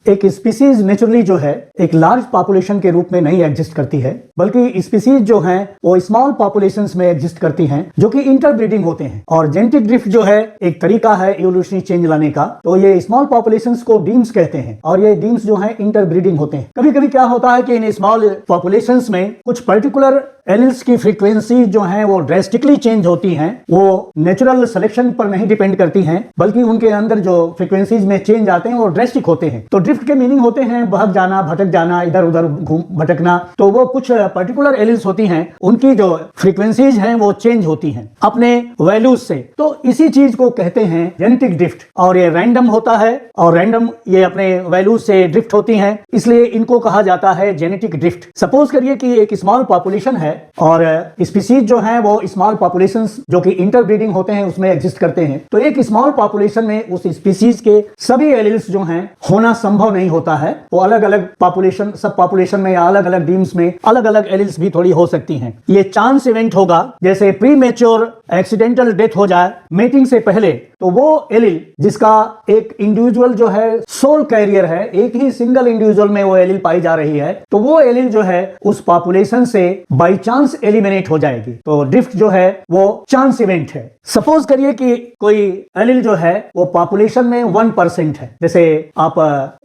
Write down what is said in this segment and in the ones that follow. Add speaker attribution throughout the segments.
Speaker 1: एक species naturally जो है एक लार्ज पॉपुलेशन के रूप में नहीं एग्जिस्ट करती है, बल्कि स्पीसीज जो हैं वो स्मॉल पॉपुलेशंस में एग्जिस्ट करती हैं जो कि इंटरब्रीडिंग होते हैं। और जेनेटिक ड्रिफ्ट जो है एक तरीका है इवोल्यूशनरी चेंज लाने का। तो ये स्मॉल पॉपुलेशंस को डीम्स कहते हैं और ये डीम्स जो है इंटरब्रीडिंग होते हैं। कभी कभी क्या होता है कि इन स्मॉल पॉपुलेशंस में कुछ पर्टिकुलर एलिल्स की फ्रीक्वेंसी जो है वो ड्रेस्टिकली चेंज होती हैं। वो नेचुरल सिलेक्शन पर नहीं डिपेंड करती हैं, बल्कि उनके अंदर जो फ्रीक्वेंसीज में चेंज आते हैं वो ड्रेस्टिक होते हैं। तो ड्रिफ्ट के मीनिंग होते हैं बहक जाना, भटक जाना, इधर उधर घूम भटकना। तो वो कुछ पर्टिकुलर एलिल्स होती हैं, उनकी जो फ्रीक्वेंसीज हैं वो चेंज होती हैं अपने वैल्यूज से। तो इसी चीज को कहते हैं जेनेटिक ड्रिफ्ट। और ये रैंडम होता है और रैंडम ये अपने वैल्यूज से ड्रिफ्ट होती हैं, इसलिए इनको कहा जाता है जेनेटिक ड्रिफ्ट। सपोज करिए कि एक स्मॉल पॉपुलेशन है और स्पीसीज जो है वो स्मॉल पॉपुलेशंस जो कि इंटरब्रीडिंग होते हैं उसमें एग्जिस्ट करते हैं। तो एक स्मॉल पॉपुलेशन में उस स्पीसीज के सभी एलिल्स जो हैं होना संभव नहीं होता है। वो अलग अलग पॉपुलेशन, सब पॉपुलेशन में या अलग अलग डीम्स में अलग अलग एलिल्स भी थोड़ी हो सकती हैं। ये चांस इवेंट होगा, जैसे प्री मैच्योर एक्सीडेंटल डेथ हो जाए मेटिंग से पहले, तो वो एलिल जिसका एक इंडिविजुअल जो है सोल कैरियर है, एक ही सिंगल इंडिविजुअल में वो एलिल पाई जा रही है, तो वो एलिल जो है उस पॉपुलेशन से बाई चांस एलिमिनेट हो जाएगी। तो ड्रिफ्ट जो है वो चांस इवेंट है। सपोज करिए कि कोई एलिल जो है वो पॉपुलेशन में 1% है। जैसे आप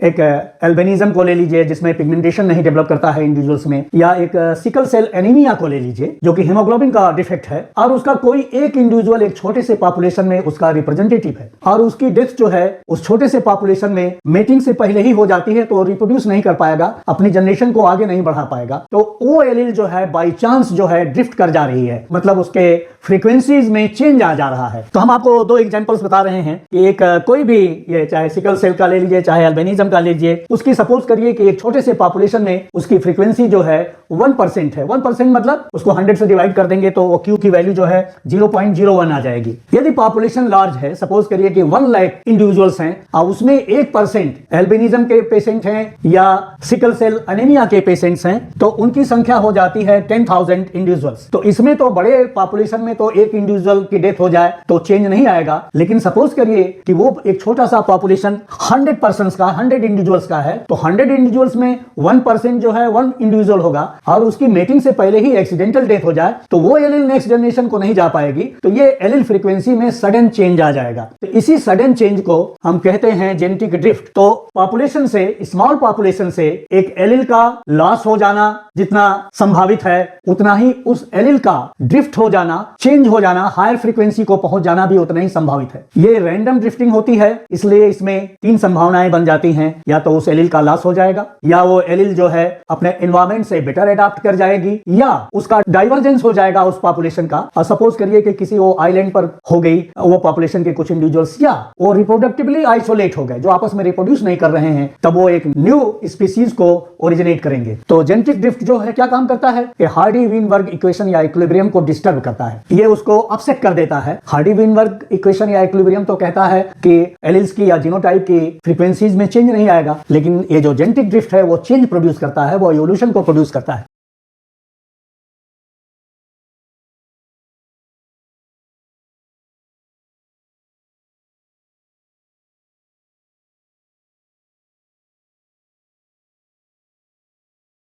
Speaker 1: एक एल्बिनिज्म को ले लीजिए जिसमें पिगमेंटेशन नहीं डेवलप करता है इंडिविजुअल्स में, या एक सिकल सेल एनीमिया को ले लीजिए जो कि हीमोग्लोबिन का डिफेक्ट है, और उसका कोई एक इंडिविजुअल एक छोटे से पॉपुलेशन में उसका रिप्रेजेंटेटिव है और उसकी डेथ जो है उस छोटे से पॉपुलेशन में मेटिंग से पहले ही हो जाती है, तो रिप्रोड्यूस नहीं कर पाएगा, अपनी जनरेशन को आगे नहीं बढ़ा पाएगा। तो वो एलिल जो है बाई चांस जो है ड्रिफ्ट कर जा रही है, मतलब उसके फ्रीक्वेंसीज में चेंज आ जा रहा है। तो हम आपको दो एग्जांपल्स बता रहे हैं कि एक कोई भी, ये चाहे सिकल सेल का ले लीजिए चाहे एल्बिनिज्म का ले लीजिए, उसकी सपोज करिए कि एक छोटे से पॉपुलेशन में उसकी फ्रीक्वेंसी जो है 1% है। 1% मतलब उसको 100 से डिवाइड कर देंगे तो वो Q की वैल्यू जो है 0.01 आ जाएगी। यदि पॉपुलेशन लार्ज है, सपोज करिए कि 1 लाख इंडिविजुअल्स हैं और उसमें 1% एल्बिनिज्म के पेशेंट हैं या सिकल सेल एनीमिया के पेशेंट्स हैं, तो उनकी संख्या हो जाती है 10,000 इंडिविजुअल्स। तो इसमें तो बड़े पॉपुलेशन में तो एक इंडिविजुअल की डेथ हो जाए तो चेंज नहीं आएगा, लेकिन सपोज करिए कि वो एक छोटा सा पॉपुलेशन 100 पर्सन्स का, 100 इंडिविजुअल्स का है, तो 100 इंडिविजुअल्स में 1% जो है 1 इंडिविजुअल होगा और उसकी मेटिंग से पहले ही एक्सीडेंटल डेथ हो जाए, तो वो एलिल नेक्स्ट जनरेशन को नहीं जा पाएगी। तो ये एलिल फ्रीक्वेंसी में सडन चेंज आ जाएगा। तो इसी सडन चेंज को हम कहते हैं जेनेटिक ड्रिफ्ट। तो पॉपुलेशन से, स्मॉल पॉपुलेशन से एक एलिल का लॉस हो जाना जितना संभावित है, उतना ही उस एलिल का ड्रिफ्ट हो जाना, चेंज हो जाना, हायर फ्रीक्वेंसी को पहुंच जाना भी उतना ही संभावित है। ये रैंडम ड्रिफ्टिंग होती है, इसलिए इसमें 3 संभावनाएं बन जाती हैं। या तो उस एलिल का लॉस हो जाएगा, या वो एलिल जो है अपने एनवायरमेंट से बेटर अडॉप्ट कर जाएगी, या उसका डाइवर्जेंस हो जाएगा उस पॉपुलेशन का। और सपोज करिए कि किसी वो आइलैंड पर हो गई वो पॉपुलेशन के कुछ इंडिविजुअल्स, या वो रिप्रोडक्टिवली आइसोलेट हो गए जो आपस में रिप्रोड्यूस नहीं कर रहे हैं, तब वो एक न्यू स्पीसीज को ओरिजिनेट करेंगे। तो जेनेटिक ड्रिफ्ट जो है क्या काम करता है कि हार्डी-वीनबर्ग इक्वेशन या इक्विलिब्रियम को डिस्टर्ब करता है, ये उसको अपसेट कर देता है। हार्डी-वीनबर्ग इक्वेशन या इक्विलिब्रियम तो कहता है कि एलिल्स की या जीनोटाइप की फ्रीक्वेंसीज में चेंज नहीं आएगा, लेकिन ये जो जेनेटिक ड्रिफ्ट है वो चेंज प्रोड्यूस करता है, वो इवोल्यूशन को प्रोड्यूस करता है।